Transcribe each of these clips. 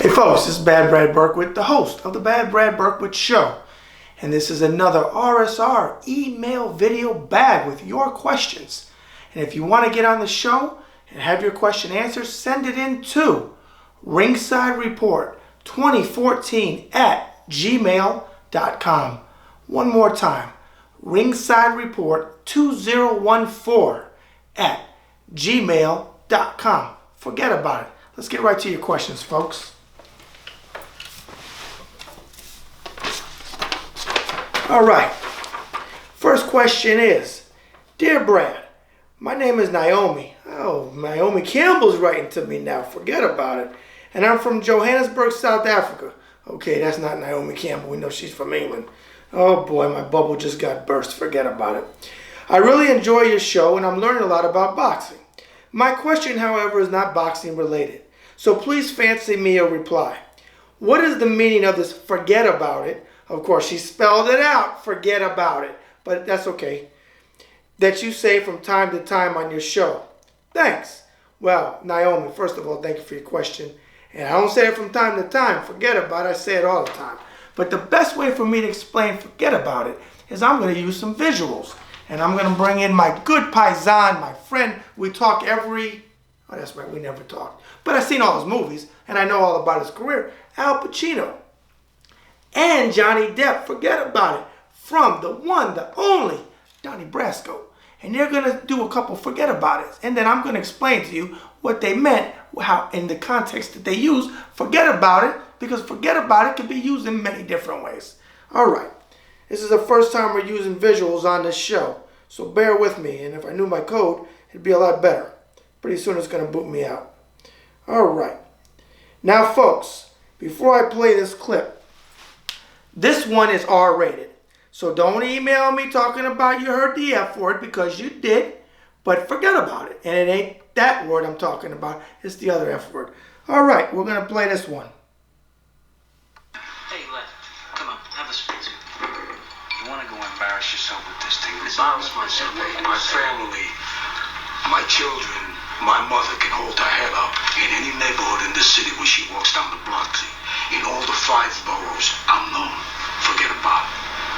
Hey folks, this is Bad Brad Berkowitz, the host of the Bad Brad Berkowitz Show. And this is another RSR email video bag with your questions. And if you want to get on the show and have your question answered, send it in to Ringside Report 2014 at gmail.com. One more time, Ringside Report 2014 at gmail.com. Forget about it. Let's get right to your questions, folks. All right. First question is, Dear Brad, my name is Naomi. Oh, Naomi Campbell's writing to me now. Forget about it. And I'm from Johannesburg, South Africa. Okay, that's not Naomi Campbell. We know she's from England. Oh boy, my bubble just got burst. Forget about it. I really enjoy your show and I'm learning a lot about boxing. My question, however, is not boxing related. So please fancy me a reply. What is the meaning of this forget about it? Of course, she spelled it out, forget about it. But that's okay. That you say from time to time on your show. Thanks. Well, Naomi, first of all, thank you for your question. And I don't say it from time to time, forget about it. I say it all the time. But the best way for me to explain forget about it is I'm going to use some visuals. And I'm going to bring in my good paisan, my friend. We talk oh, that's right, we never talked. But I've seen all his movies, and I know all about his career. Al Pacino. And Johnny Depp, forget about it, from the one, the only, Donnie Brasco. And they're going to do a couple forget about it. And then I'm going to explain to you what they meant, how in the context that they use forget about it, because forget about it can be used in many different ways. All right. This is the first time we're using visuals on this show. So bear with me. And if I knew my code, it'd be a lot better. Pretty soon it's going to boot me out. All right. Now, folks, before I play this clip, this one is R-rated. So don't email me talking about you heard the F word, because you did, but forget about it. And it ain't that word I'm talking about. It's the other F word. All right, we're going to play this one. Hey, Len, come on, have a speak. You want to go embarrass yourself with this thing? Embarrass myself? My family, my children, my mother can hold her head up in any neighborhood in this city where she walks down the block. In all the 5 boroughs, I'm known. Forget about it.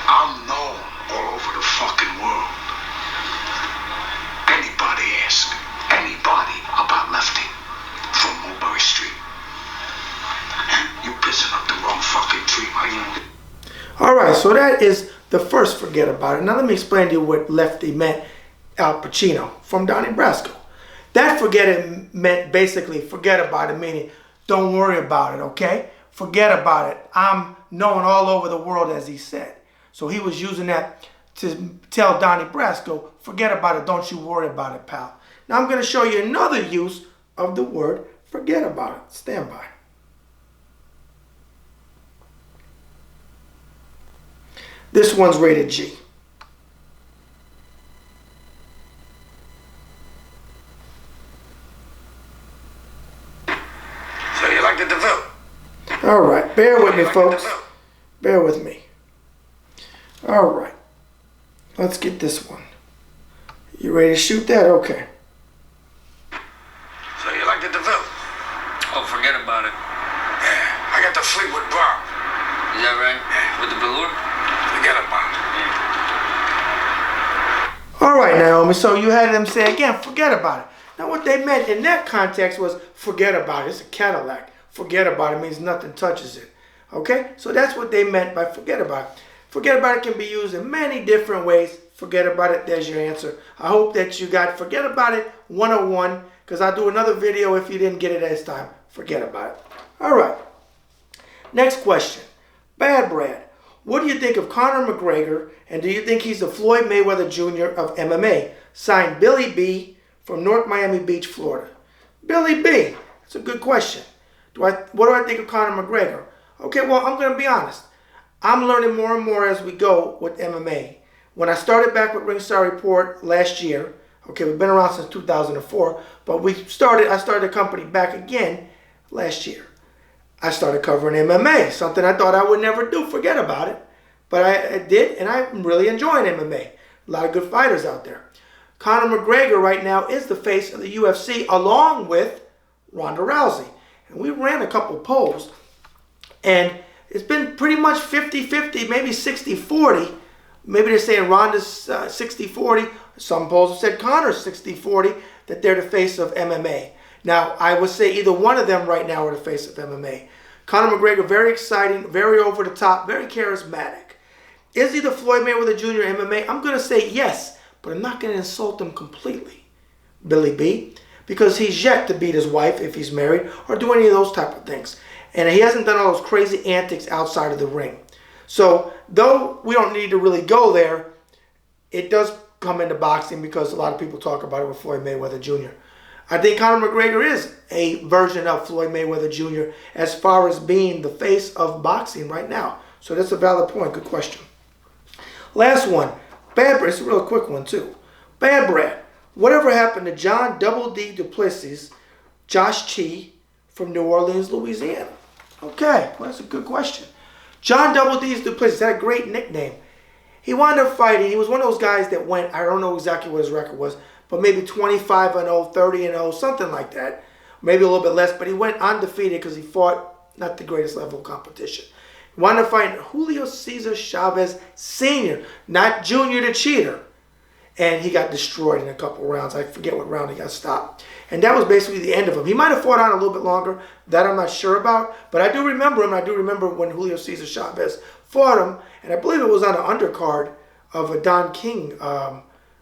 I'm known all over the fucking world. Anybody ask anybody about Lefty from Mulberry Street. You pissing up the wrong fucking tree, my friend. All right, so that is the first forget about it. Now let me explain to you what Lefty meant, Al Pacino, from Donnie Brasco. That forget it meant basically forget about it, meaning don't worry about it, okay? Forget about it. I'm known all over the world, as he said. So he was using that to tell Donnie Brasco, forget about it, don't you worry about it, pal. Now I'm going to show you another use of the word forget about it. Stand by. This one's rated G. So you like the DeVille? All right, bear with me, folks. Bear with me. All right, let's get this one. You ready to shoot that? Okay. So you like the DeVille? Oh, forget about it. Yeah, I got the Fleetwood Bomb. Is that right? Yeah. With the velour? Forget about it. All right, Naomi, so you had them say again, forget about it. Now what they meant in that context was forget about it. It's a Cadillac. Forget about it means nothing touches it. Okay? So that's what they meant by forget about it. Forget about it can be used in many different ways. Forget about it. There's your answer. I hope that you got forget about it 101, because I'll do another video if you didn't get it this time. Forget about it. All right. Next question. Bad Brad, what do you think of Conor McGregor, and do you think he's the Floyd Mayweather Jr. of MMA? Signed, Billy B. from North Miami Beach, Florida. Billy B. That's a good question. What do I think of Conor McGregor? Okay, well, I'm going to be honest. I'm learning more and more as we go with MMA. When I started back with Ringside Report last year, okay, we've been around since 2004, but I started the company back again last year. I started covering MMA, something I thought I would never do, forget about it. But I did, and I'm really enjoying MMA. A lot of good fighters out there. Conor McGregor right now is the face of the UFC along with Ronda Rousey. And we ran a couple polls, and it's been pretty much 50-50, maybe 60-40. Maybe they're saying Ronda's 60-40. Some polls have said Conor's 60-40, that they're the face of MMA. Now, I would say either one of them right now are the face of MMA. Conor McGregor, very exciting, very over the top, very charismatic. Is he the Floyd Mayweather Jr. MMA? I'm going to say yes, but I'm not going to insult him completely, Billy B, because he's yet to beat his wife if he's married or do any of those type of things. And he hasn't done all those crazy antics outside of the ring. So, though we don't need to really go there, it does come into boxing because a lot of people talk about it with Floyd Mayweather Jr. I think Conor McGregor is a version of Floyd Mayweather Jr. as far as being the face of boxing right now. So that's a valid point. Good question. Last one. Bad Brad. It's a real quick one too. Bad Brad. Whatever happened to John Double D Duplessis, Josh Chi from New Orleans, Louisiana? Okay, well, that's a good question. John Double D Duplessis had a great nickname. He wound up fighting. He was one of those guys that went, I don't know exactly what his record was, but maybe 25-0, 30-0, something like that. Maybe a little bit less, but he went undefeated because he fought not the greatest level of competition. He wound up fighting Julio Cesar Chavez Sr., not Junior the Cheater. And he got destroyed in a couple rounds. I forget what round he got stopped. And that was basically the end of him. He might have fought on a little bit longer. That I'm not sure about. But I do remember him. I do remember when Julio Cesar Chavez fought him. And I believe it was on an undercard of a Don King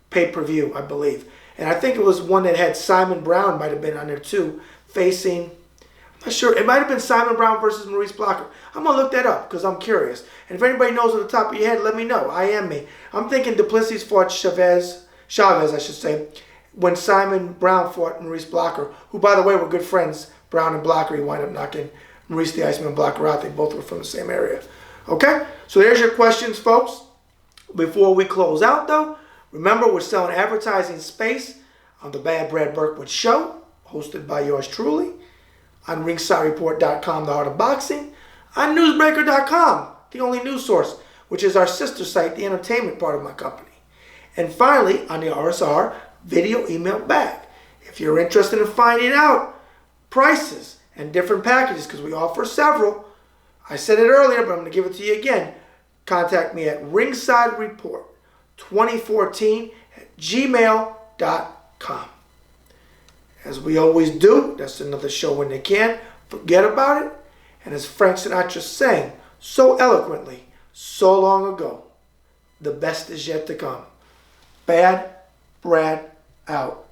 pay-per-view, I believe. And I think it was one that had Simon Brown might have been on there too, facing, I'm not sure, it might have been Simon Brown versus Maurice Blocker. I'm going to look that up because I'm curious. And if anybody knows at the top of your head, let me know. I am me. I'm thinking Duplessis fought Chavez, I should say, when Simon Brown fought Maurice Blocker, who, by the way, were good friends, Brown and Blocker. He wound up knocking Maurice the Iceman Blocker out. They both were from the same area. Okay? So there's your questions, folks. Before we close out, though, remember, we're selling advertising space on the Bad Brad Berkwood Show, hosted by yours truly, on ringsidereport.com, the Art of Boxing, on newsbreaker.com, the only news source, which is our sister site, the entertainment part of my company. And finally, on the RSR video email bag. If you're interested in finding out prices and different packages, because we offer several, I said it earlier, but I'm going to give it to you again. Contact me at ringsidereport2014@gmail.com. As we always do, that's another show when they can. Forget about it. And as Frank Sinatra sang so eloquently, so long ago, the best is yet to come. Bad Brad out.